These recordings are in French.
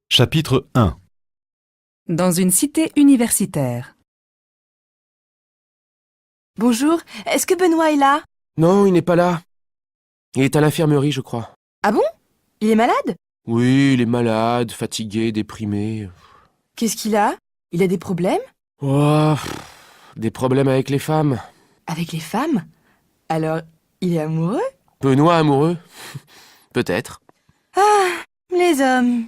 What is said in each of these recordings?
Chapitre 1. Dans une cité universitaire. Bonjour, est-ce que Benoît est là? Non, il n'est pas là. Il est à l'infirmerie, je crois. Ah bon? Il est malade? Oui, il est malade, fatigué, déprimé. Qu'est-ce qu'il a? Il a des problèmes? Oh, des problèmes avec les femmes. Avec les femmes? Alors, il est amoureux? Benoît amoureux? Peut-être. Les hommes,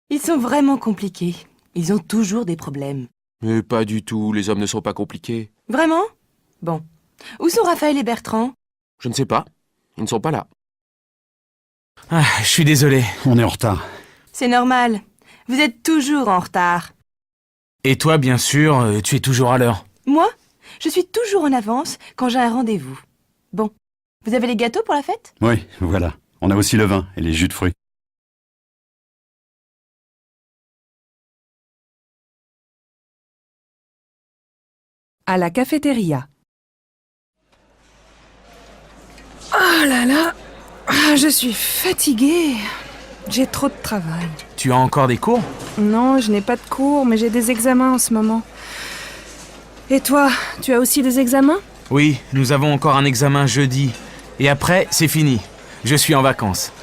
ils sont vraiment compliqués. Ils ont toujours des problèmes. Mais pas du tout, les hommes ne sont pas compliqués. Vraiment? Bon. Où sont Raphaël et Bertrand? Je ne sais pas. Ils ne sont pas là. Ah, je suis désolé. On est en retard. C'est normal. Vous êtes toujours en retard. Et toi, bien sûr, tu es toujours à l'heure. Moi, je suis toujours en avance quand j'ai un rendez-vous. Bon. Vous avez les gâteaux pour la fête? Oui, voilà. On a aussi le vin et les jus de fruits. À la cafétéria. Oh là là, je suis fatiguée. J'ai trop de travail. Tu as encore des cours? Non, je n'ai pas de cours, mais j'ai des examens en ce moment. Et toi, tu as aussi des examens? Oui, nous avons encore un examen jeudi. Et après, c'est fini. Je suis en vacances.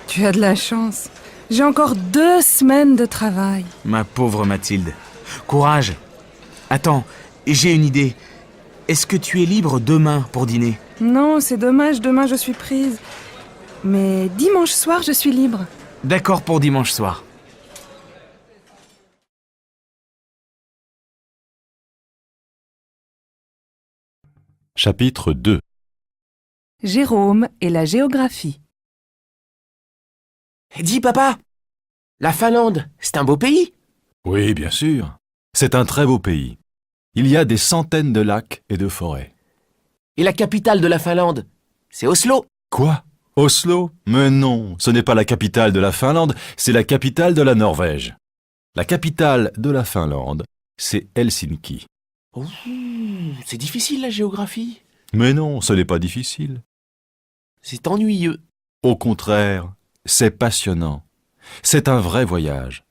Tu as de la chance. J'ai encore 2 semaines de travail. Ma pauvre Mathilde. Courage. Attends, j'ai une idée. Est-ce que tu es libre demain pour dîner? Non, c'est dommage, demain je suis prise. Mais dimanche soir, je suis libre. D'accord pour dimanche soir. Chapitre 2. Jérôme et la géographie. Dis, papa, la Finlande, c'est un beau pays. Oui, bien sûr. C'est un très beau pays. Il y a des centaines de lacs et de forêts. Et la capitale de la Finlande, c'est Oslo. Quoi? Oslo? Mais non, ce n'est pas la capitale de la Finlande, c'est la capitale de la Norvège. La capitale de la Finlande, c'est Helsinki. Oh, c'est difficile la géographie. Mais non, ce n'est pas difficile. C'est ennuyeux. Au contraire, c'est passionnant. C'est un vrai voyage.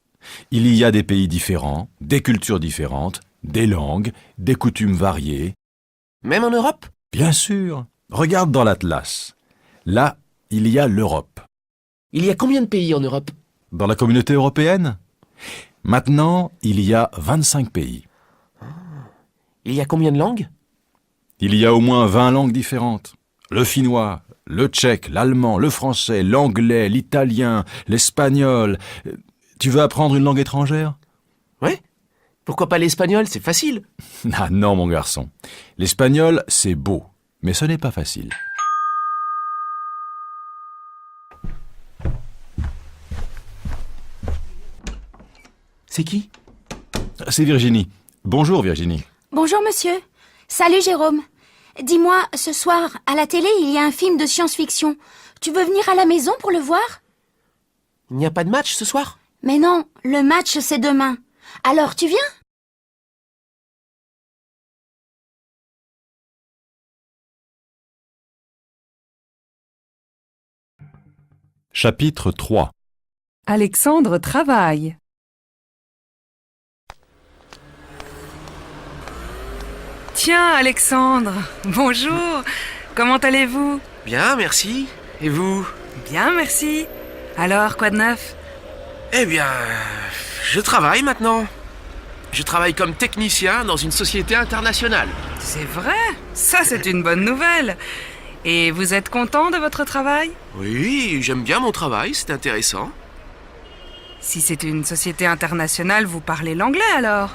Il y a des pays différents, des cultures différentes, des langues, des coutumes variées. Même en Europe? Bien sûr, regarde dans l'Atlas. Là, il y a l'Europe. Il y a combien de pays en Europe? Dans la communauté européenne? Maintenant, il y a 25 pays. Il y a combien de langues? Il y a au moins 20 langues différentes. Le finnois, le tchèque, l'allemand, le français, l'anglais, l'italien, l'espagnol. Tu veux apprendre une langue étrangère? Ouais. Pourquoi pas l'espagnol? C'est facile. Ah non, mon garçon. L'espagnol, c'est beau, mais ce n'est pas facile. C'est qui? C'est Virginie. Bonjour, Virginie. Bonjour monsieur. Salut Jérôme. Dis-moi, ce soir, à la télé, il y a un film de science-fiction. Tu veux venir à la maison pour le voir? Il n'y a pas de match ce soir? Mais non, le match c'est demain. Alors tu viens? Chapitre 3. Alexandre travaille. Tiens, Alexandre, bonjour. Comment allez-vous? Bien, merci. Et vous? Bien, merci. Alors, quoi de neuf? Eh bien, je travaille maintenant. Je travaille comme technicien dans une société internationale. C'est vrai, ça c'est une bonne nouvelle. Et vous êtes content de votre travail? Oui, j'aime bien mon travail, c'est intéressant. Si c'est une société internationale, vous parlez l'anglais alors?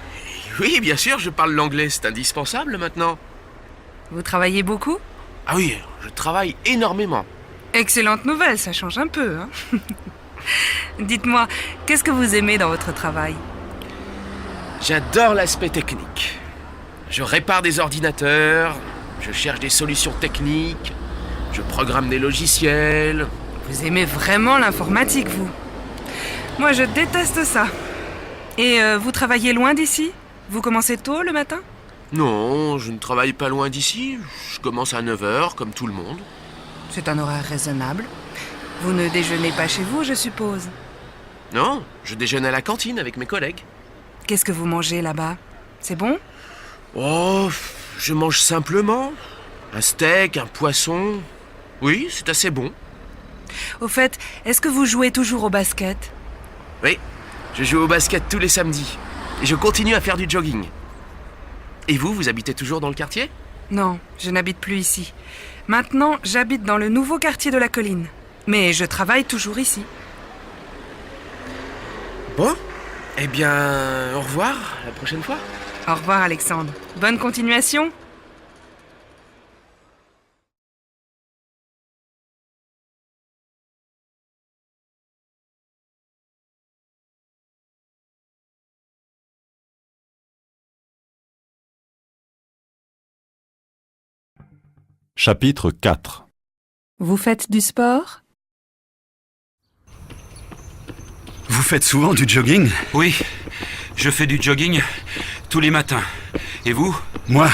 Oui, bien sûr, je parle l'anglais, c'est indispensable maintenant. Vous travaillez beaucoup? Ah oui, je travaille énormément. Excellente nouvelle, ça change un peu, hein. Dites-moi, qu'est-ce que vous aimez dans votre travail? J'adore l'aspect technique. Je répare des ordinateurs, je cherche des solutions techniques, je programme des logiciels. Vous aimez vraiment l'informatique, vous? Moi, je déteste ça. Et vous travaillez loin d'ici? Vous commencez tôt le matin? Non, je ne travaille pas loin d'ici. Je commence à 9h, comme tout le monde. C'est un horaire raisonnable. Vous ne déjeunez pas chez vous, je suppose? Non, je déjeune à la cantine avec mes collègues. Qu'est-ce que vous mangez là-bas? C'est bon? Oh, je mange simplement. Un steak, un poisson. Oui, c'est assez bon. Au fait, est-ce que vous jouez toujours au basket? Oui, je joue au basket tous les samedis. Et je continue à faire du jogging. Et vous habitez toujours dans le quartier? Non, je n'habite plus ici. Maintenant, j'habite dans le nouveau quartier de la colline. Mais je travaille toujours ici. Bon, eh bien, au revoir, la prochaine fois. Au revoir, Alexandre. Bonne continuation. Chapitre 4. Vous faites du sport? Vous faites souvent du jogging? Oui, je fais du jogging tous les matins. Et vous? Moi,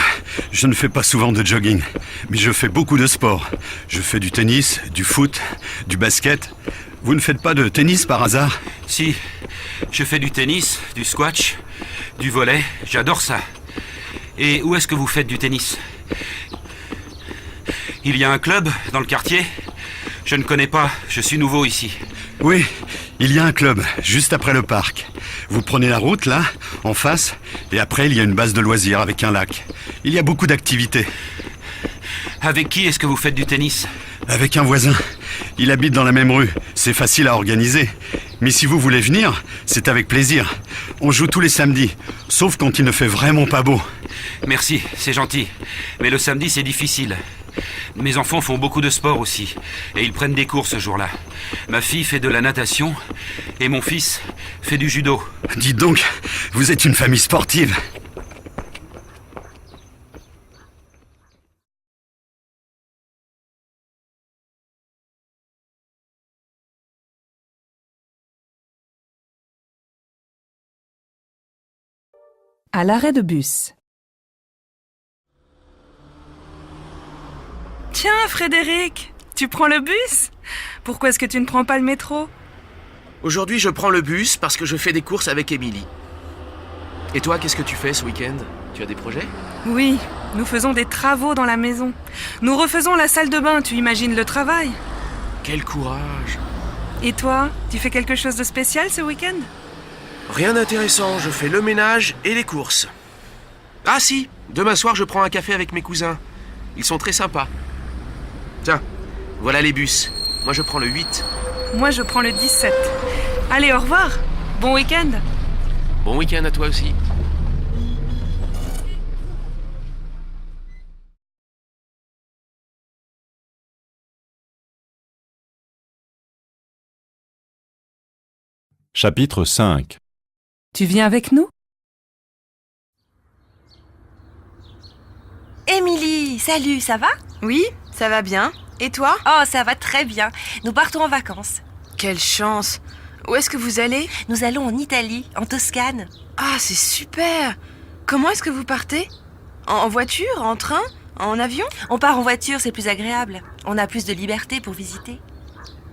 je ne fais pas souvent de jogging, mais je fais beaucoup de sport. Je fais du tennis, du foot, du basket. Vous ne faites pas de tennis par hasard? Si, je fais du tennis, du squash, du volley, j'adore ça. Et où est-ce que vous faites du tennis? Il y a un club dans le quartier? Je ne connais pas, je suis nouveau ici. Oui, il y a un club, juste après le parc. Vous prenez la route, là, en face, et après, il y a une base de loisirs avec un lac. Il y a beaucoup d'activités. Avec qui est-ce que vous faites du tennis? Avec un voisin. Il habite dans la même rue. C'est facile à organiser. Mais si vous voulez venir, c'est avec plaisir. On joue tous les samedis, sauf quand il ne fait vraiment pas beau. Merci, c'est gentil. Mais le samedi, c'est difficile. Mes enfants font beaucoup de sport aussi, et ils prennent des cours ce jour-là. Ma fille fait de la natation, et mon fils fait du judo. Dites donc, vous êtes une famille sportive. À l'arrêt de bus. Tiens, Frédéric, tu prends le bus? Pourquoi est-ce que tu ne prends pas le métro? Aujourd'hui, je prends le bus parce que je fais des courses avec Émilie. Et toi, qu'est-ce que tu fais ce week-end? Tu as des projets? Oui, nous faisons des travaux dans la maison. Nous refaisons la salle de bain, tu imagines le travail? Quel courage! Et toi, tu fais quelque chose de spécial ce week-end? Rien d'intéressant, je fais le ménage et les courses. Ah si, demain soir, je prends un café avec mes cousins. Ils sont très sympas. Tiens, voilà les bus. Moi, je prends le 8. Moi, je prends le 17. Allez, au revoir. Bon week-end. Bon week-end à toi aussi. Chapitre 5. Tu viens avec nous? Émilie, salut, ça va? Oui, ça va bien. Et toi? Oh, ça va très bien. Nous partons en vacances. Quelle chance! Où est-ce que vous allez? Nous allons en Italie, en Toscane. Ah, c'est super! Comment est-ce que vous partez? En voiture? En train? En avion? On part en voiture, c'est plus agréable. On a plus de liberté pour visiter.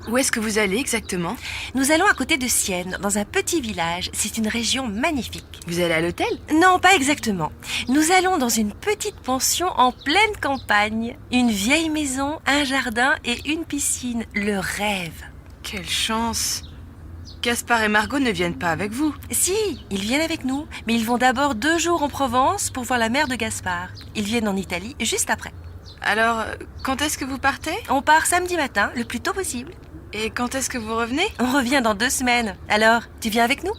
Où est-ce que vous allez exactement? Nous allons à côté de Sienne, dans un petit village. C'est une région magnifique. Vous allez à l'hôtel? Non, pas exactement. Nous allons dans une petite pension en pleine campagne. Une vieille maison, un jardin et une piscine. Le rêve. Quelle chance! Gaspard et Margot ne viennent pas avec vous. Si, ils viennent avec nous, mais ils vont d'abord 2 jours en Provence pour voir la mère de Gaspard. Ils viennent en Italie juste après. Alors, quand est-ce que vous partez? On part samedi matin, le plus tôt possible. Et quand est-ce que vous revenez? On revient dans 2 semaines. Alors, tu viens avec nous?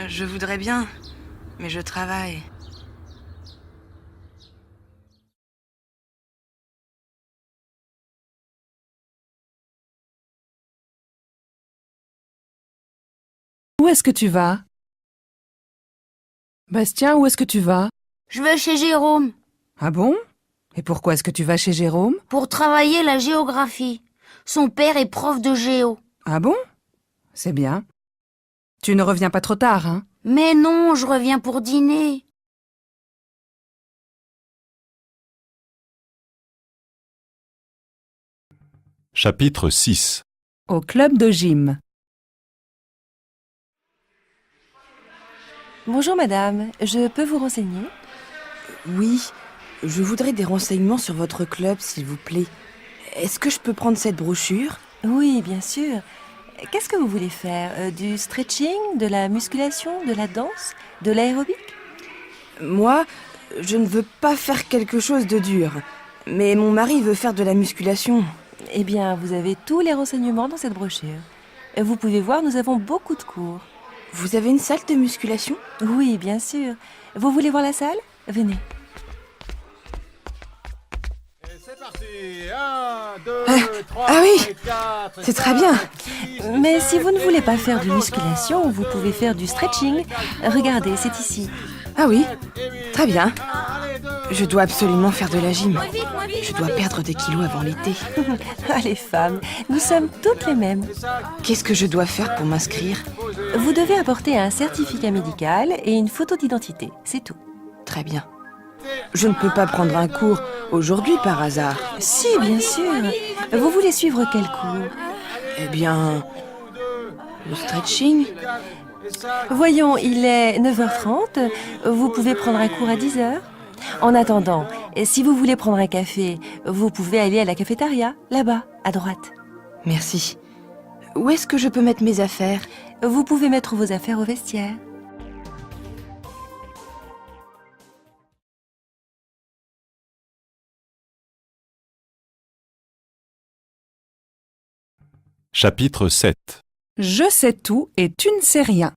Je voudrais bien, mais je travaille. Où est-ce que tu vas? Bastien, où est-ce que tu vas? Je vais chez Jérôme Ah bon? Et pourquoi est-ce que tu vas chez Jérôme? pour travailler la géographie. Son père est prof de géo. Ah bon? C'est bien. Tu ne reviens pas trop tard, hein? Mais non, je reviens pour dîner. Chapitre 6. Au club de gym. Bonjour madame, je peux vous renseigner? Oui, je voudrais des renseignements sur votre club, s'il vous plaît. Est-ce que je peux prendre cette brochure? Oui, bien sûr. Qu'est-ce que vous voulez faire? Du stretching, de la musculation, de la danse, de l'aérobic? Moi, je ne veux pas faire quelque chose de dur. Mais mon mari veut faire de la musculation. Eh bien, vous avez tous les renseignements dans cette brochure. Vous pouvez voir, nous avons beaucoup de cours. Vous avez une salle de musculation? Oui, bien sûr. Vous voulez voir la salle? Venez. C'est parti. 1, 2, 3, ah oui, 4, c'est très bien. Mais si vous ne voulez pas faire de musculation, vous pouvez faire du stretching. Regardez, c'est ici. Ah oui, très bien. Je dois absolument faire de la gym. Je dois perdre des kilos avant l'été. Ah, les femmes, nous sommes toutes les mêmes. Qu'est-ce que je dois faire pour m'inscrire? Vous devez apporter un certificat médical et une photo d'identité, c'est tout. Très bien. Je ne peux pas prendre un cours aujourd'hui par hasard. Si, bien sûr. Vous voulez suivre quel cours? Eh bien, le stretching. Voyons, il est 9h30. Vous pouvez prendre un cours à 10h. En attendant, si vous voulez prendre un café, vous pouvez aller à la cafétéria, là-bas, à droite. Merci. Où est-ce que je peux mettre mes affaires? Vous pouvez mettre vos affaires au vestiaire. Chapitre 7. Je sais tout et tu ne sais rien.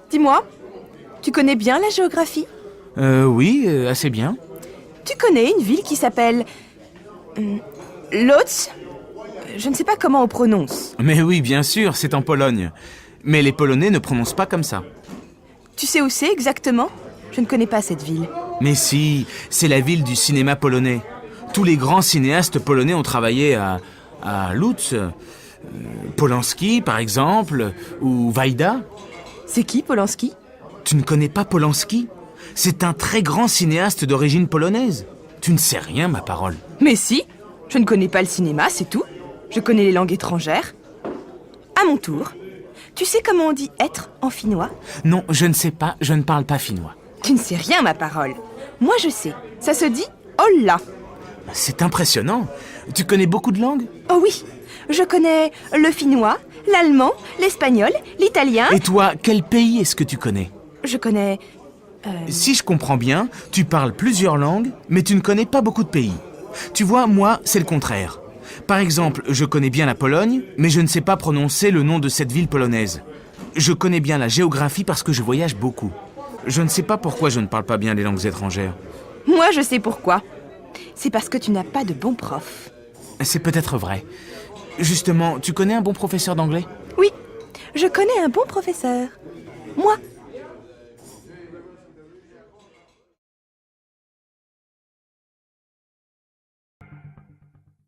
Dis-moi, tu connais bien la géographie? Oui, assez bien. Tu connais une ville qui s'appelle... Łódź? Je ne sais pas comment on prononce. Mais oui, bien sûr, c'est en Pologne. Mais les Polonais ne prononcent pas comme ça. Tu sais où c'est exactement? Je ne connais pas cette ville. Mais si, c'est la ville du cinéma polonais. Tous les grands cinéastes polonais ont travaillé à Łódź. Polanski, par exemple, ou Wajda. C'est qui, Polanski? Tu ne connais pas Polanski? C'est un très grand cinéaste d'origine polonaise. Tu ne sais rien, ma parole. Mais si, je ne connais pas le cinéma, c'est tout. Je connais les langues étrangères. À mon tour, tu sais comment on dit être en finnois? Non, je ne sais pas, je ne parle pas finnois. Tu ne sais rien, ma parole. Moi, je sais. Ça se dit olla. C'est impressionnant. Tu connais beaucoup de langues? Oh oui, je connais le finnois, l'allemand, l'espagnol, l'italien... Et toi, quel pays est-ce que tu connais? Je connais... Si je comprends bien, tu parles plusieurs langues, mais tu ne connais pas beaucoup de pays. Tu vois, moi, c'est le contraire. Par exemple, je connais bien la Pologne, mais je ne sais pas prononcer le nom de cette ville polonaise. Je connais bien la géographie parce que je voyage beaucoup. Je ne sais pas pourquoi je ne parle pas bien les langues étrangères. Moi, je sais pourquoi. C'est parce que tu n'as pas de bons profs. C'est peut-être vrai. Justement, tu connais un bon professeur d'anglais? Oui, je connais un bon professeur. Moi.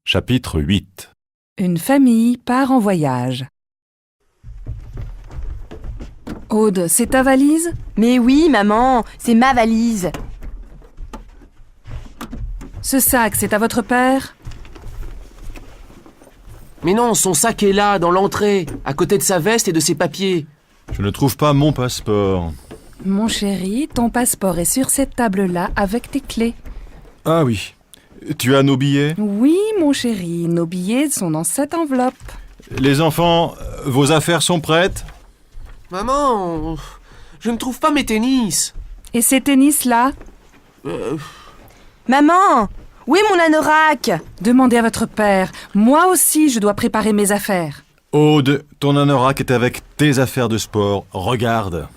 Chapitre 8. Une famille part en voyage. Aude, c'est ta valise? Mais oui, maman, c'est ma valise. Ce sac, c'est à votre père? Mais non, son sac est là, dans l'entrée, à côté de sa veste et de ses papiers. Je ne trouve pas mon passeport. Mon chéri, ton passeport est sur cette table-là avec tes clés. Ah oui. Tu as nos billets? Oui, mon chéri, nos billets sont dans cette enveloppe. Les enfants, vos affaires sont prêtes? Maman, je ne trouve pas mes tennis. Et ces tennis-là? Maman, où est mon anorak? Demandez à votre père. Moi aussi, je dois préparer mes affaires. Aude, ton anorak est avec tes affaires de sport. Regarde.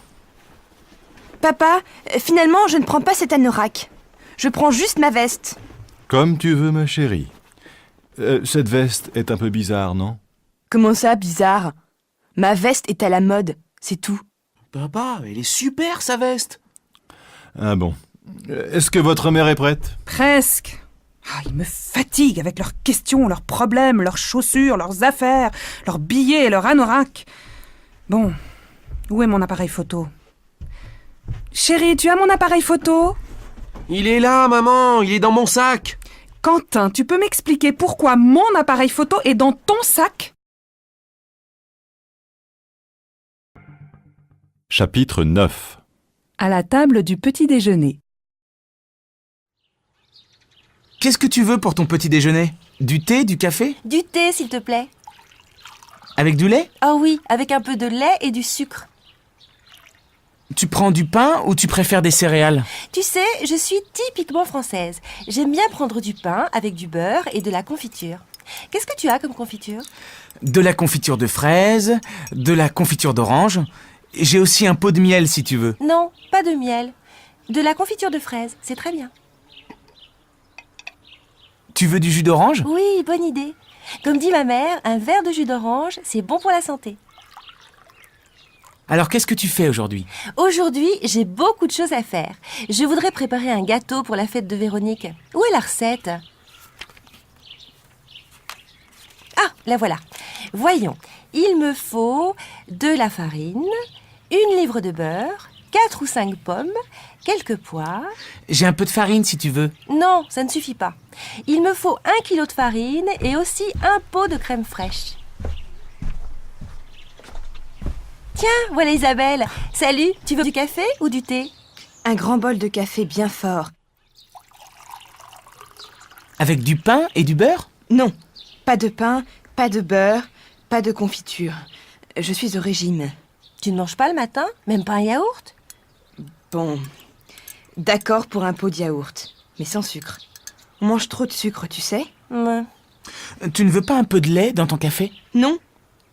Papa, finalement, je ne prends pas cet anorak. Je prends juste ma veste. Comme tu veux, ma chérie. Cette veste est un peu bizarre, non? Comment ça, bizarre? Ma veste est à la mode, c'est tout. Papa, elle est super, sa veste. Ah bon. Est-ce que votre mère est prête? Presque. Ah, ils me fatiguent avec leurs questions, leurs problèmes, leurs chaussures, leurs affaires, leurs billets et leurs anoraks. Bon, où est mon appareil photo? Chérie, tu as mon appareil photo? Il est là, maman, il est dans mon sac. Quentin, tu peux m'expliquer pourquoi mon appareil photo est dans ton sac? Chapitre 9. À la table du petit déjeuner. Qu'est-ce que tu veux pour ton petit déjeuner? Du thé, du café? Du thé, s'il te plaît. Avec du lait? Ah oui, avec un peu de lait et du sucre. Tu prends du pain ou tu préfères des céréales? Tu sais, je suis typiquement française. J'aime bien prendre du pain avec du beurre et de la confiture. Qu'est-ce que tu as comme confiture? De la confiture de fraises, de la confiture d'orange. J'ai aussi un pot de miel si tu veux. Non, pas de miel. De la confiture de fraises, c'est très bien. Tu veux du jus d'orange? Oui, bonne idée. Comme dit ma mère, un verre de jus d'orange, c'est bon pour la santé. Alors qu'est-ce que tu fais aujourd'hui? Aujourd'hui, j'ai beaucoup de choses à faire. Je voudrais préparer un gâteau pour la fête de Véronique. Où est la recette? Ah, la voilà. Voyons, il me faut de la farine, 1 livre de beurre, 4 ou 5 pommes, quelques pois. J'ai un peu de farine si tu veux. Non, ça ne suffit pas. Il me faut 1 kilo de farine et aussi un pot de crème fraîche. Tiens, voilà Isabelle. Salut, tu veux du café ou du thé? Un grand bol de café bien fort. Avec du pain et du beurre? Non, pas de pain, pas de beurre, pas de confiture. Je suis au régime. Tu ne manges pas le matin? Même pas un yaourt? Bon, d'accord pour un pot de yaourt, mais sans sucre. On mange trop de sucre, tu sais? Ouais. Tu ne veux pas un peu de lait dans ton café? Non,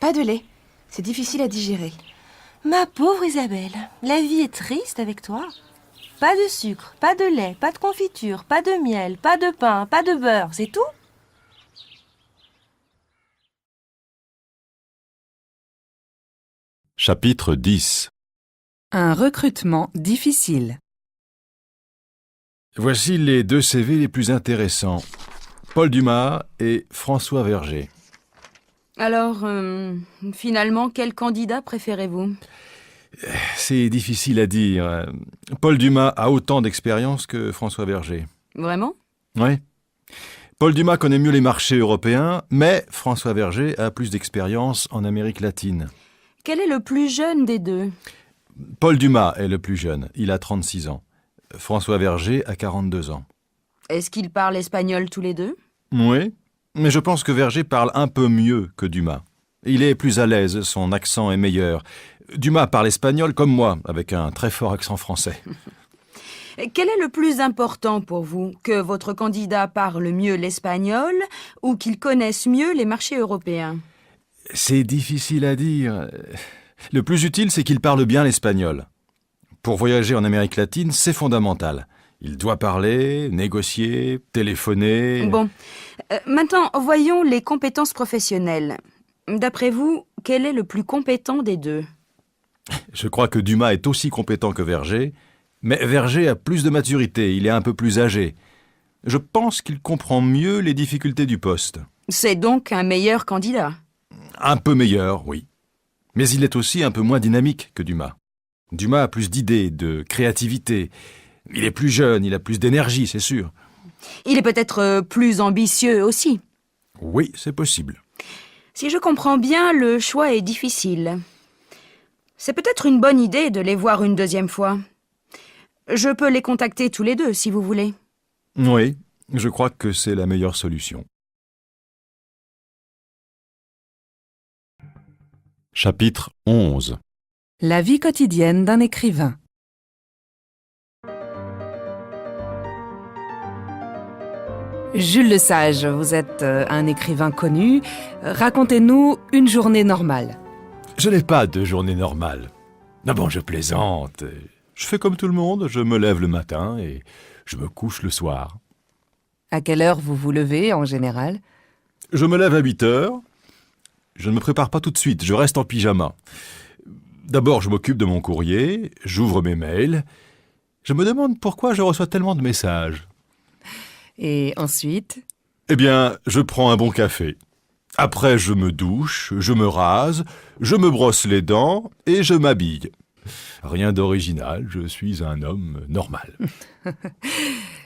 pas de lait. C'est difficile à digérer. Ma pauvre Isabelle, la vie est triste avec toi. Pas de sucre, pas de lait, pas de confiture, pas de miel, pas de pain, pas de beurre, c'est tout? Chapitre 10. Un recrutement difficile. Voici les 2 CV les plus intéressants. Paul Dumas et François Verger. Alors, finalement, quel candidat préférez-vous? C'est difficile à dire. Paul Dumas a autant d'expérience que François Verger. Vraiment? Oui. Paul Dumas connaît mieux les marchés européens, mais François Verger a plus d'expérience en Amérique latine. Quel est le plus jeune des deux? Paul Dumas est le plus jeune, il a 36 ans. François Verger a 42 ans. Est-ce qu'ils parlent espagnol tous les deux? Oui, mais je pense que Verger parle un peu mieux que Dumas. Il est plus à l'aise, son accent est meilleur. Dumas parle espagnol comme moi, avec un très fort accent français. Quel est le plus important pour vous? Que votre candidat parle mieux l'espagnol ou qu'il connaisse mieux les marchés européens? C'est difficile à dire. Le plus utile, c'est qu'il parle bien l'espagnol. Pour voyager en Amérique latine, c'est fondamental. Il doit parler, négocier, téléphoner... Bon. Maintenant, voyons les compétences professionnelles. D'après vous, quel est le plus compétent des deux? Je crois que Dumas est aussi compétent que Verger, mais Verger a plus de maturité, il est un peu plus âgé. Je pense qu'il comprend mieux les difficultés du poste. C'est donc un meilleur candidat? Un peu meilleur, oui. Mais il est aussi un peu moins dynamique que Dumas. Dumas a plus d'idées, de créativité. Il est plus jeune, il a plus d'énergie, c'est sûr. Il est peut-être plus ambitieux aussi. Oui, c'est possible. Si je comprends bien, le choix est difficile. C'est peut-être une bonne idée de les voir une deuxième fois. Je peux les contacter tous les deux, si vous voulez. Oui, je crois que c'est la meilleure solution. Chapitre 11. La vie quotidienne d'un écrivain. Jules Lesage, vous êtes un écrivain connu. Racontez-nous une journée normale. Je n'ai pas de journée normale. Ah bon, je plaisante. Je fais comme tout le monde, je me lève le matin et je me couche le soir. À quelle heure vous vous levez en général? Je me lève à 8 heures. Je ne me prépare pas tout de suite, je reste en pyjama. D'abord, je m'occupe de mon courrier, j'ouvre mes mails. Je me demande pourquoi je reçois tellement de messages. Et ensuite? Eh bien, je prends un bon café. Après, je me douche, je me rase, je me brosse les dents et je m'habille. Rien d'original, je suis un homme normal.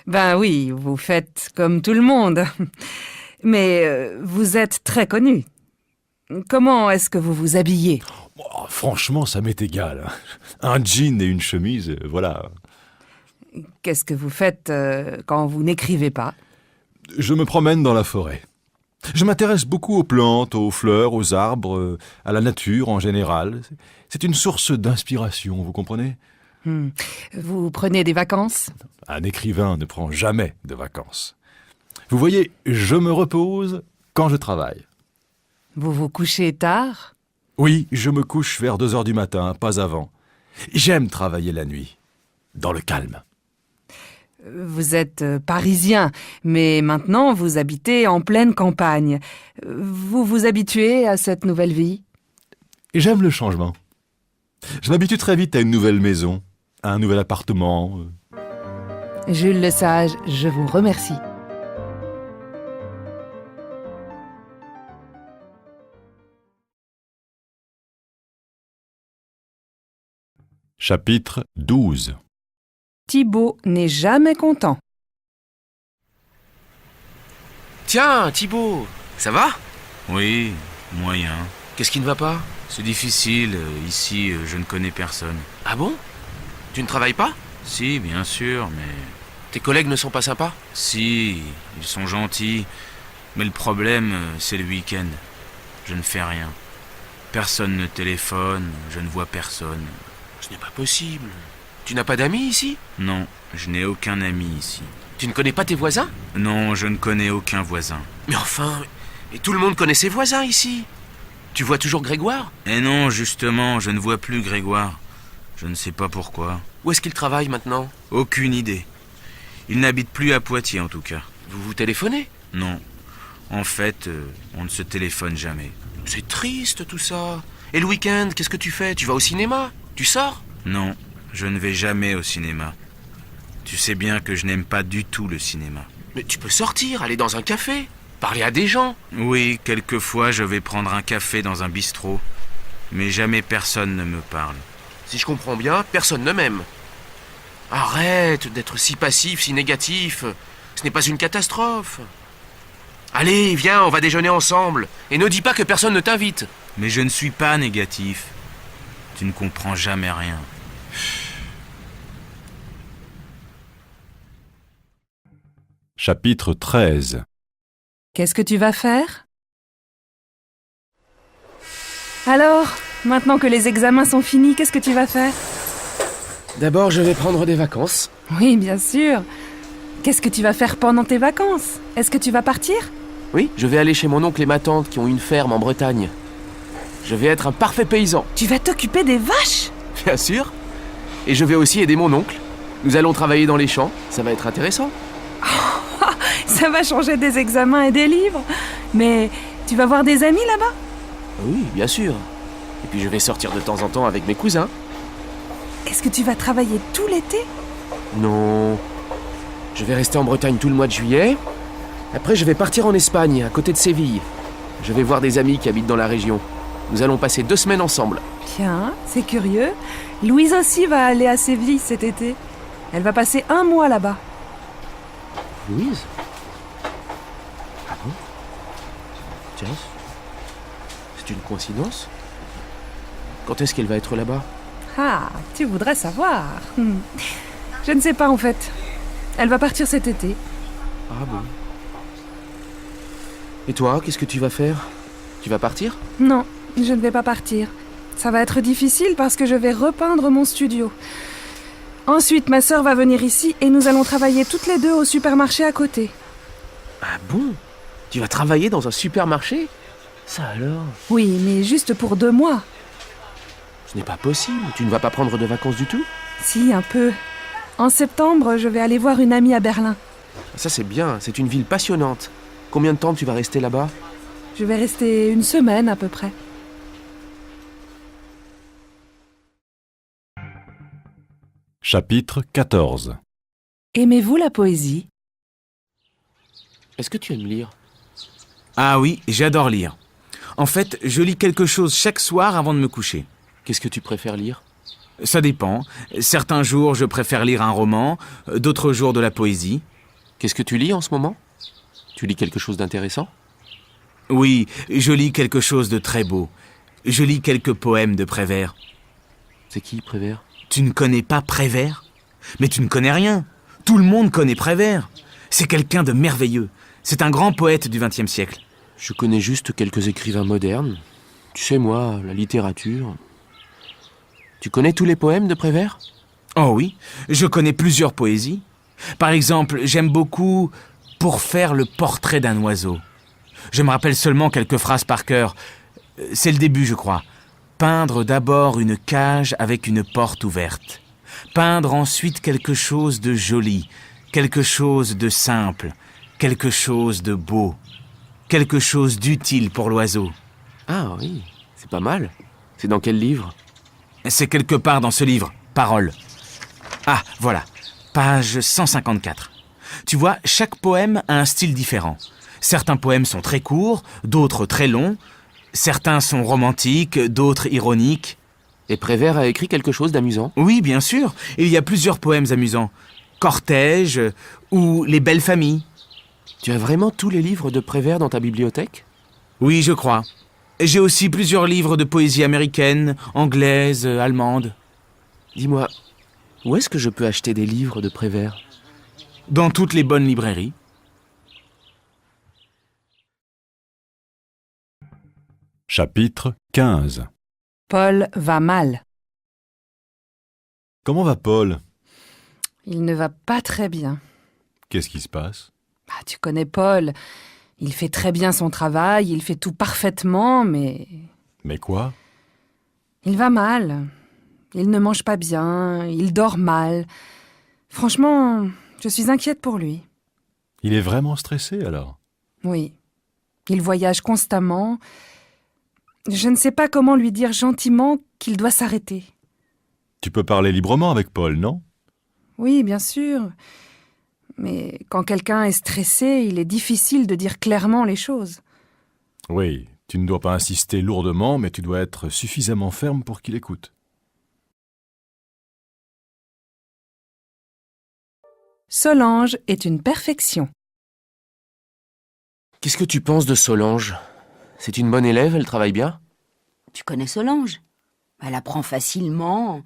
Ben oui, vous faites comme tout le monde. Mais vous êtes très connu. Comment est-ce que vous vous habillez? Oh, franchement, ça m'est égal. Un jean et une chemise, voilà. Qu'est-ce que vous faites quand vous n'écrivez pas? Je me promène dans la forêt. Je m'intéresse beaucoup aux plantes, aux fleurs, aux arbres, à la nature en général. C'est une source d'inspiration, vous comprenez? Vous prenez des vacances? Un écrivain ne prend jamais de vacances. Vous voyez, je me repose quand je travaille. Vous vous couchez tard? Oui, je me couche vers 2 heures du matin, pas avant. J'aime travailler la nuit, dans le calme. Vous êtes parisien, mais maintenant vous habitez en pleine campagne. Vous vous habituez à cette nouvelle vie? J'aime le changement. Je m'habitue très vite à une nouvelle maison, à un nouvel appartement. Jules Lesage, je vous remercie. Chapitre 12. Thibaut n'est jamais content. Tiens, Thibaut, ça va? Oui, moyen. Qu'est-ce qui ne va pas? C'est difficile, ici je ne connais personne. Ah bon? Tu ne travailles pas? Si, bien sûr, mais... Tes collègues ne sont pas sympas? Si, ils sont gentils, mais le problème, c'est le week-end. Je ne fais rien. Personne ne téléphone, je ne vois personne. Ce n'est pas possible. Tu n'as pas d'amis ici? Non, je n'ai aucun ami ici. Tu ne connais pas tes voisins? Non, je ne connais aucun voisin. Mais enfin, et tout le monde connaît ses voisins ici. Tu vois toujours Grégoire? Eh non, justement, je ne vois plus Grégoire. Je ne sais pas pourquoi. Où est-ce qu'il travaille maintenant? Aucune idée. Il n'habite plus à Poitiers en tout cas. Vous vous téléphonez? Non. En fait, on ne se téléphone jamais. C'est triste tout ça. Et le week-end, qu'est-ce que tu fais? Tu vas au cinéma? Tu sors? Non, je ne vais jamais au cinéma. Tu sais bien que je n'aime pas du tout le cinéma. Mais tu peux sortir, aller dans un café, parler à des gens. Oui, quelquefois je vais prendre un café dans un bistrot. Mais jamais personne ne me parle. Si je comprends bien, personne ne m'aime. Arrête d'être si passif, si négatif. Ce n'est pas une catastrophe. Allez, viens, on va déjeuner ensemble. Et ne dis pas que personne ne t'invite. Mais je ne suis pas négatif. Tu ne comprends jamais rien. Chapitre 13. Qu'est-ce que tu vas faire? Alors, maintenant que les examens sont finis, qu'est-ce que tu vas faire? D'abord, je vais prendre des vacances. Oui, bien sûr. Qu'est-ce que tu vas faire pendant tes vacances? Est-ce que tu vas partir? Oui, je vais aller chez mon oncle et ma tante qui ont une ferme en Bretagne. Je vais être un parfait paysan. Tu vas t'occuper des vaches? Bien sûr. Et je vais aussi aider mon oncle. Nous allons travailler dans les champs. Ça va être intéressant. Ça va changer des examens et des livres. Mais tu vas voir des amis là-bas? Oui, bien sûr. Et puis je vais sortir de temps en temps avec mes cousins. Est-ce que tu vas travailler tout l'été? Non. Je vais rester en Bretagne tout le mois de juillet. Après, je vais partir en Espagne, à côté de Séville. Je vais voir des amis qui habitent dans la région. Nous allons passer 2 semaines ensemble. Tiens, c'est curieux. Louise aussi va aller à Séville cet été. Elle va passer 1 mois là-bas. Louise? Ah bon? Tiens, c'est une coïncidence. Quand est-ce qu'elle va être là-bas? Ah, tu voudrais savoir. Je ne sais pas en fait. Elle va partir cet été. Ah bon? Et toi, qu'est-ce que tu vas faire? Tu vas partir? Non, je ne vais pas partir. Ça va être difficile parce que je vais repeindre mon studio. Ensuite, ma sœur va venir ici et nous allons travailler toutes les deux au supermarché à côté. Ah bon? Tu vas travailler dans un supermarché? Ça alors? Oui, mais juste pour 2 mois. Ce n'est pas possible. Tu ne vas pas prendre de vacances du tout? Si, un peu. En septembre, je vais aller voir une amie à Berlin. Ça c'est bien, c'est une ville passionnante. Combien de temps tu vas rester là-bas? Je vais rester 1 semaine à peu près. Chapitre 14. Aimez-vous la poésie? Est-ce que tu aimes lire? Ah oui, j'adore lire. En fait, je lis quelque chose chaque soir avant de me coucher. Qu'est-ce que tu préfères lire? Ça dépend. Certains jours, je préfère lire un roman, d'autres jours de la poésie. Qu'est-ce que tu lis en ce moment? Tu lis quelque chose d'intéressant? Oui, je lis quelque chose de très beau. Je lis quelques poèmes de Prévert. C'est qui, Prévert? Tu ne connais pas Prévert? Mais tu ne connais rien. Tout le monde connaît Prévert. C'est quelqu'un de merveilleux. C'est un grand poète du XXe siècle. Je connais juste quelques écrivains modernes. Tu sais, moi, la littérature... Tu connais tous les poèmes de Prévert? Oh oui, je connais plusieurs poésies. Par exemple, j'aime beaucoup « Pour faire le portrait d'un oiseau ». Je me rappelle seulement quelques phrases par cœur. C'est le début, je crois. Peindre d'abord une cage avec une porte ouverte. Peindre ensuite quelque chose de joli, quelque chose de simple, quelque chose de beau, quelque chose d'utile pour l'oiseau. Ah oui, c'est pas mal. C'est dans quel livre? C'est quelque part dans ce livre, Paroles. Ah, voilà, page 154. Tu vois, chaque poème a un style différent. Certains poèmes sont très courts, d'autres très longs. Certains sont romantiques, d'autres ironiques. Et Prévert a écrit quelque chose d'amusant? Oui, bien sûr. Il y a plusieurs poèmes amusants. Cortège ou Les belles familles. Tu as vraiment tous les livres de Prévert dans ta bibliothèque? Oui, je crois. J'ai aussi plusieurs livres de poésie américaine, anglaise, allemande. Dis-moi, où est-ce que je peux acheter des livres de Prévert? Dans toutes les bonnes librairies. Chapitre 15. Paul va mal. Comment va Paul? Il ne va pas très bien. Qu'est-ce qui se passe? Tu connais Paul. Il fait très bien son travail, il fait tout parfaitement, mais... Mais quoi? Il va mal. Il ne mange pas bien, il dort mal. Franchement, je suis inquiète pour lui. Il est vraiment stressé alors? Oui. Il voyage constamment. Je ne sais pas comment lui dire gentiment qu'il doit s'arrêter. Tu peux parler librement avec Paul, non? Oui, bien sûr. Mais quand quelqu'un est stressé, il est difficile de dire clairement les choses. Oui, tu ne dois pas insister lourdement, mais tu dois être suffisamment ferme pour qu'il écoute. Solange est une perfection. Qu'est-ce que tu penses de Solange? C'est une bonne élève, elle travaille bien? Tu connais Solange? Elle apprend facilement,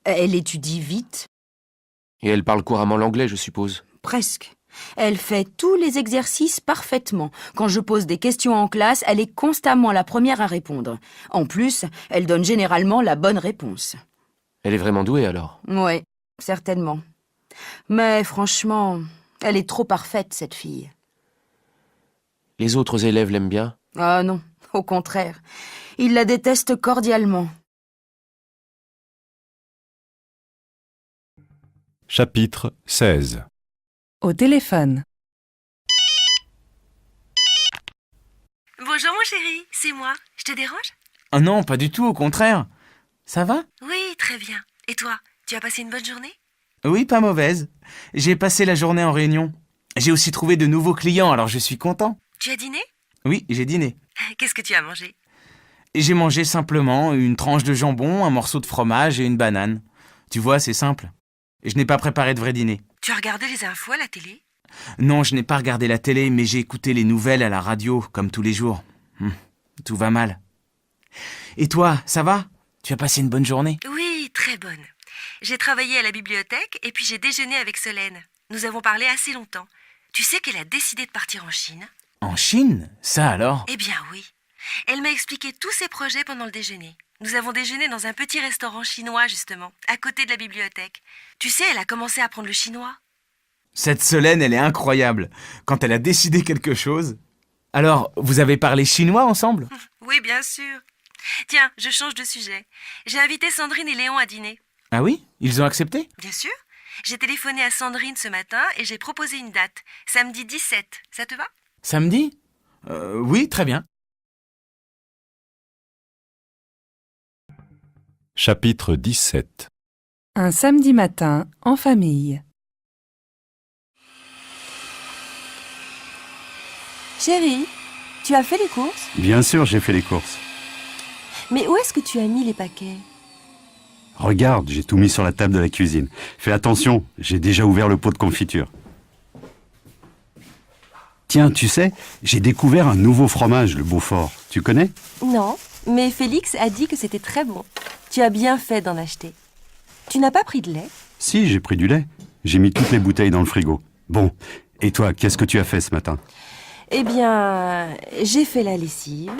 elle étudie vite. Et elle parle couramment l'anglais, je suppose. Presque. Elle fait tous les exercices parfaitement. Quand je pose des questions en classe, elle est constamment la première à répondre. En plus, elle donne généralement la bonne réponse. Elle est vraiment douée alors? Oui, certainement. Mais franchement, elle est trop parfaite, cette fille. Les autres élèves l'aiment bien? Ah non, au contraire. Ils la détestent cordialement. Chapitre 16. Au téléphone. Bonjour mon chéri, c'est moi. Je te dérange? Ah non, pas du tout, au contraire. Ça va? Oui, très bien. Et toi, tu as passé une bonne journée? Oui, pas mauvaise. J'ai passé la journée en réunion. J'ai aussi trouvé de nouveaux clients, alors je suis content. Tu as dîné? Oui, j'ai dîné. Qu'est-ce que tu as mangé? J'ai mangé simplement une tranche de jambon, un morceau de fromage et une banane. Tu vois, c'est simple. Je n'ai pas préparé de vrai dîner. Tu as regardé les infos à la télé? Non, je n'ai pas regardé la télé, mais j'ai écouté les nouvelles à la radio, comme tous les jours. Tout va mal. Et toi, ça va? Tu as passé une bonne journée? Oui, très bonne. J'ai travaillé à la bibliothèque et puis j'ai déjeuné avec Solène. Nous avons parlé assez longtemps. Tu sais qu'elle a décidé de partir en Chine? En Chine? Ça alors? Eh bien oui. Elle m'a expliqué tous ses projets pendant le déjeuner. Nous avons déjeuné dans un petit restaurant chinois, justement, à côté de la bibliothèque. Tu sais, elle a commencé à apprendre le chinois. Cette Solène, elle est incroyable. Quand elle a décidé quelque chose... Alors, vous avez parlé chinois ensemble? Oui, bien sûr. Tiens, je change de sujet. J'ai invité Sandrine et Léon à dîner. Ah oui? Ils ont accepté? Bien sûr. J'ai téléphoné à Sandrine ce matin et j'ai proposé une date. Samedi 17. Ça te va? Samedi? Oui, très bien. Chapitre 17. Un samedi matin en famille. Chérie, tu as fait les courses? Bien sûr, j'ai fait les courses. Mais où est-ce que tu as mis les paquets? Regarde, j'ai tout mis sur la table de la cuisine. Fais attention, j'ai déjà ouvert le pot de confiture. Tiens, tu sais, j'ai découvert un nouveau fromage, le Beaufort. Tu connais? Non, mais Félix a dit que c'était très bon. Tu as bien fait d'en acheter. Tu n'as pas pris de lait? Si, j'ai pris du lait. J'ai mis toutes les bouteilles dans le frigo. Bon, et toi, qu'est-ce que tu as fait ce matin? Eh bien, j'ai fait la lessive,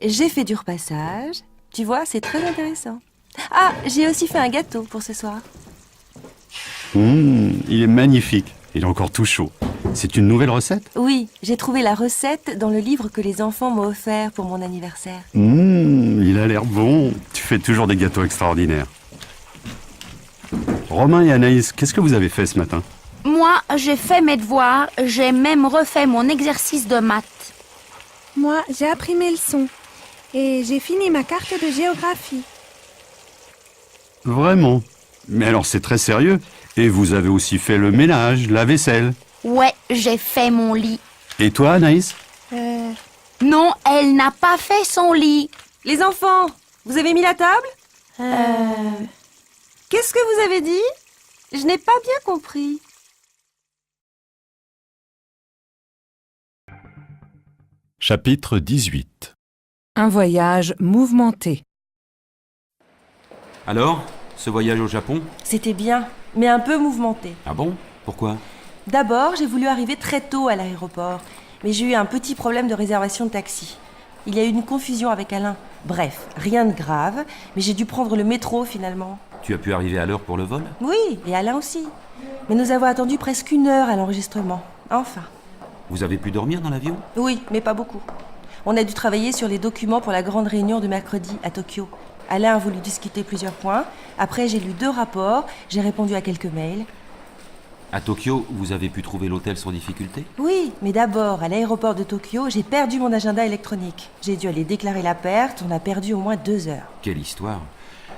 j'ai fait du repassage. Tu vois, c'est très intéressant. Ah, j'ai aussi fait un gâteau pour ce soir. Il est magnifique. Il est encore tout chaud. C'est une nouvelle recette? Oui, j'ai trouvé la recette dans le livre que les enfants m'ont offert pour mon anniversaire. Il a l'air bon. Tu fais toujours des gâteaux extraordinaires. Romain et Anaïs, qu'est-ce que vous avez fait ce matin? Moi, j'ai fait mes devoirs, j'ai même refait mon exercice de maths. Moi, j'ai appris mes leçons. Et j'ai fini ma carte de géographie. Vraiment? Mais alors c'est très sérieux. Et vous avez aussi fait le ménage, la vaisselle. Ouais, j'ai fait mon lit. Et toi, Anaïs? Non, elle n'a pas fait son lit. Les enfants, vous avez mis la table? Qu'est-ce que vous avez dit? Je n'ai pas bien compris. Chapitre 18. Un voyage mouvementé. Alors, ce voyage au Japon? C'était bien, mais un peu mouvementé. Ah bon? Pourquoi? D'abord, j'ai voulu arriver très tôt à l'aéroport, mais j'ai eu un petit problème de réservation de taxi. Il y a eu une confusion avec Alain. Bref, rien de grave, mais j'ai dû prendre le métro finalement. Tu as pu arriver à l'heure pour le vol? Oui, et Alain aussi. Mais nous avons attendu presque 1 heure à l'enregistrement. Enfin. Vous avez pu dormir dans l'avion? Oui, mais pas beaucoup. On a dû travailler sur les documents pour la grande réunion de mercredi à Tokyo. Alain a voulu discuter plusieurs points. Après, j'ai lu 2 rapports, j'ai répondu à quelques mails. À Tokyo, vous avez pu trouver l'hôtel sans difficulté? Oui, mais d'abord, à l'aéroport de Tokyo, j'ai perdu mon agenda électronique. J'ai dû aller déclarer la perte, on a perdu au moins 2 heures. Quelle histoire!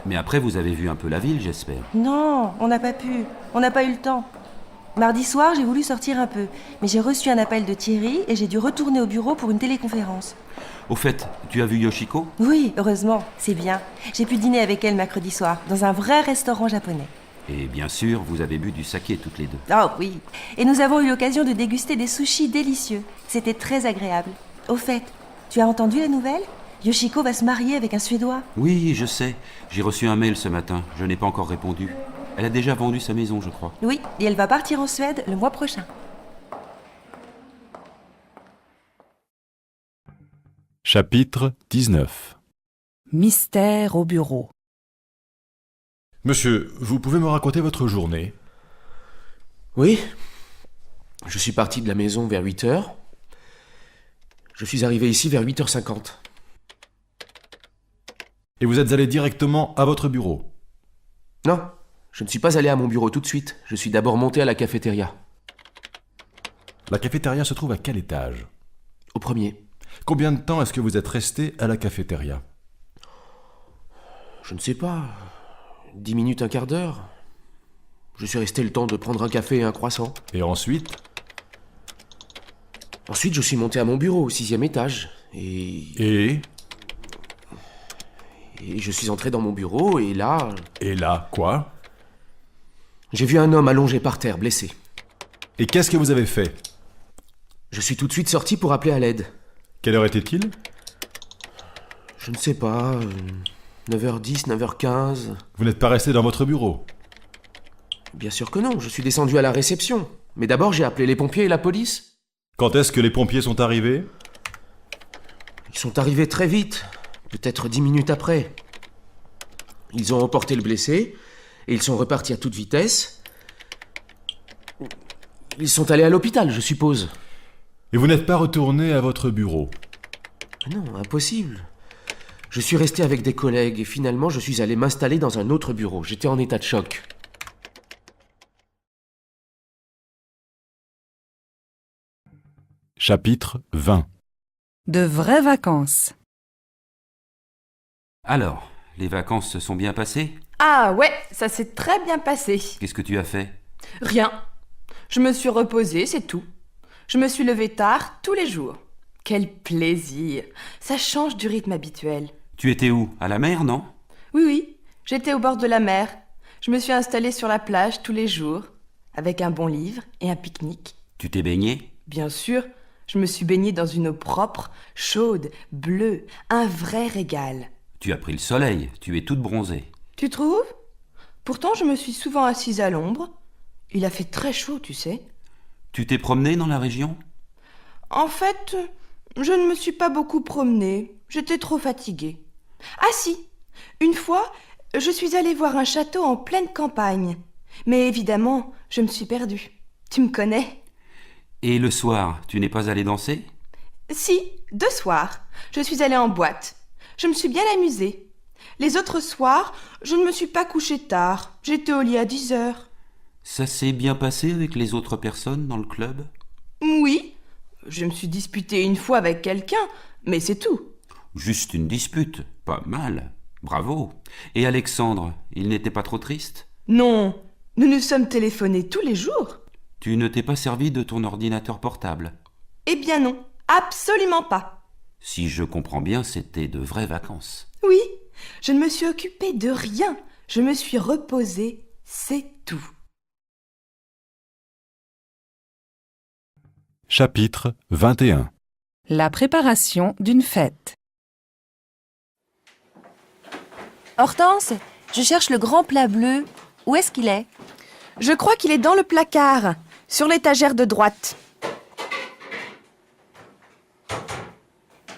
Mais après, vous avez vu un peu la ville, j'espère. Non, on n'a pas pu. On n'a pas eu le temps. Mardi soir, j'ai voulu sortir un peu, mais j'ai reçu un appel de Thierry et j'ai dû retourner au bureau pour une téléconférence. Au fait, tu as vu Yoshiko? Oui, heureusement, c'est bien. J'ai pu dîner avec elle mercredi soir, dans un vrai restaurant japonais. Et bien sûr, vous avez bu du saké toutes les deux. Oh oui. Et nous avons eu l'occasion de déguster des sushis délicieux. C'était très agréable. Au fait, tu as entendu la nouvelle? Yoshiko va se marier avec un Suédois. Oui, je sais. J'ai reçu un mail ce matin. Je n'ai pas encore répondu. Elle a déjà vendu sa maison, je crois. Oui, et elle va partir en Suède le mois prochain. Chapitre 19. Mystère au bureau. Monsieur, vous pouvez me raconter votre journée? Oui. Je suis parti de la maison vers 8h. Je suis arrivé ici vers 8h50. Et vous êtes allé directement à votre bureau? Non, je ne suis pas allé à mon bureau tout de suite. Je suis d'abord monté à la cafétéria. La cafétéria se trouve à quel étage? Au premier. Combien de temps est-ce que vous êtes resté à la cafétéria? Je ne sais pas. 10 minutes, un quart d'heure. Je suis resté le temps de prendre un café et un croissant. Et ensuite? Ensuite, je suis monté à mon bureau au 6e étage. Et je suis entré dans mon bureau et là... Et là, quoi? J'ai vu un homme allongé par terre, blessé. Et qu'est-ce que vous avez fait? Je suis tout de suite sorti pour appeler à l'aide. Quelle heure était-il? Je ne sais pas... 9h10, 9h15... Vous n'êtes pas resté dans votre bureau? Bien sûr que non, je suis descendu à la réception. Mais d'abord, j'ai appelé les pompiers et la police. Quand est-ce que les pompiers sont arrivés? Ils sont arrivés très vite, peut-être 10 minutes après. Ils ont emporté le blessé, et ils sont repartis à toute vitesse. Ils sont allés à l'hôpital, je suppose. Et vous n'êtes pas retourné à votre bureau? Non, impossible. Je suis resté avec des collègues, et finalement, je suis allé m'installer dans un autre bureau. J'étais en état de choc. Chapitre 20. De vraies vacances. Alors, les vacances se sont bien passées? Ah ouais, ça s'est très bien passé. Qu'est-ce que tu as fait? Rien. Je me suis reposée, c'est tout. Je me suis levée tard tous les jours. Quel plaisir. Ça change du rythme habituel. Tu étais où? À la mer, non? Oui, j'étais au bord de la mer. Je me suis installée sur la plage tous les jours, avec un bon livre et un pique-nique. Tu t'es baigné? Bien sûr, Je me suis baignée dans une eau propre, chaude, bleue, un vrai régal. Tu as pris le soleil, tu es toute bronzée. Tu trouves? Pourtant, je me suis souvent assise à l'ombre. Il a fait très chaud, tu sais. Tu t'es promenée dans la région? En fait, je ne me suis pas beaucoup promenée. J'étais trop fatiguée. Ah si, une fois, je suis allée voir un château en pleine campagne. Mais évidemment, je me suis perdue. Tu me connais? Et le soir, tu n'es pas allée danser? Si, 2 soirs. Je suis allée en boîte. Je me suis bien amusée. Les autres soirs, je ne me suis pas couchée tard. J'étais au lit à 10 heures. Ça s'est bien passé avec les autres personnes dans le club? Oui, je me suis disputée une fois avec quelqu'un, mais c'est tout. Juste une dispute, pas mal. Bravo. Et Alexandre, il n'était pas trop triste? Non, nous nous sommes téléphonés tous les jours. Tu ne t'es pas servi de ton ordinateur portable? Eh bien non, absolument pas. Si je comprends bien, c'était de vraies vacances. Oui, je ne me suis occupée de rien. Je me suis reposée, c'est tout. Chapitre 21. La préparation d'une fête. Hortense, je cherche le grand plat bleu. Où est-ce qu'il est? Je crois qu'il est dans le placard, sur l'étagère de droite.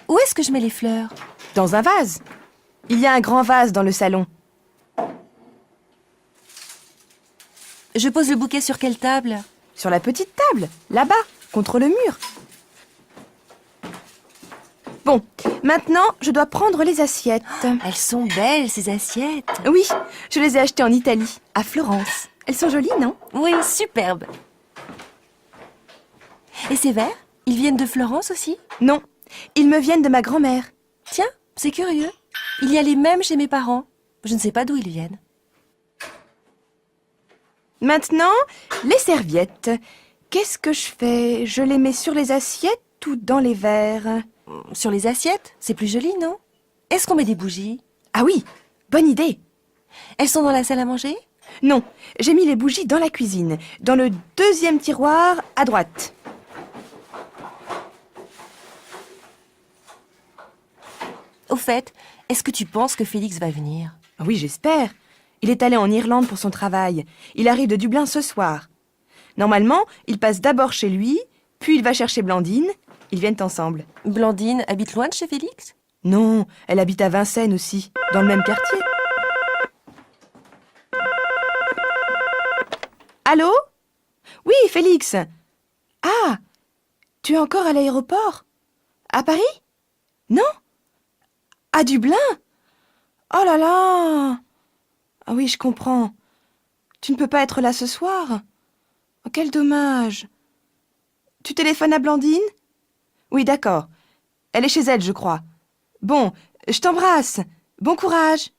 Où est-ce que je mets les fleurs? Dans un vase. Il y a un grand vase dans le salon. Je pose le bouquet sur quelle table? Sur la petite table, là-bas, contre le mur. Bon, maintenant, je dois prendre les assiettes. Elles sont belles, ces assiettes. Oui, je les ai achetées en Italie, à Florence. Elles sont jolies, non? Oui, superbes. Et ces verres? Ils viennent de Florence aussi? Non, ils me viennent de ma grand-mère. Tiens, c'est curieux. Il y a les mêmes chez mes parents. Je ne sais pas d'où ils viennent. Maintenant, les serviettes. Qu'est-ce que je fais? Je les mets sur les assiettes ou dans les verres? Sur les assiettes? C'est plus joli, non? Est-ce qu'on met des bougies? Ah oui, bonne idée. Elles sont dans la salle à manger? Non, j'ai mis les bougies dans la cuisine, dans le 2e tiroir à droite. Au fait, est-ce que tu penses que Félix va venir? Oui, j'espère. Il est allé en Irlande pour son travail. Il arrive de Dublin ce soir. Normalement, il passe d'abord chez lui, puis il va chercher Blandine. Ils viennent ensemble. Blandine habite loin de chez Félix? Non, elle habite à Vincennes aussi, dans le même quartier. Allô? Oui, Félix. Ah, tu es encore à l'aéroport? À Paris? Non? À Dublin? Oh là là! Ah oui, je comprends. Tu ne peux pas être là ce soir? Oh, quel dommage. Tu téléphones à Blandine? Oui, d'accord. Elle est chez elle, je crois. Bon, je t'embrasse. Bon courage.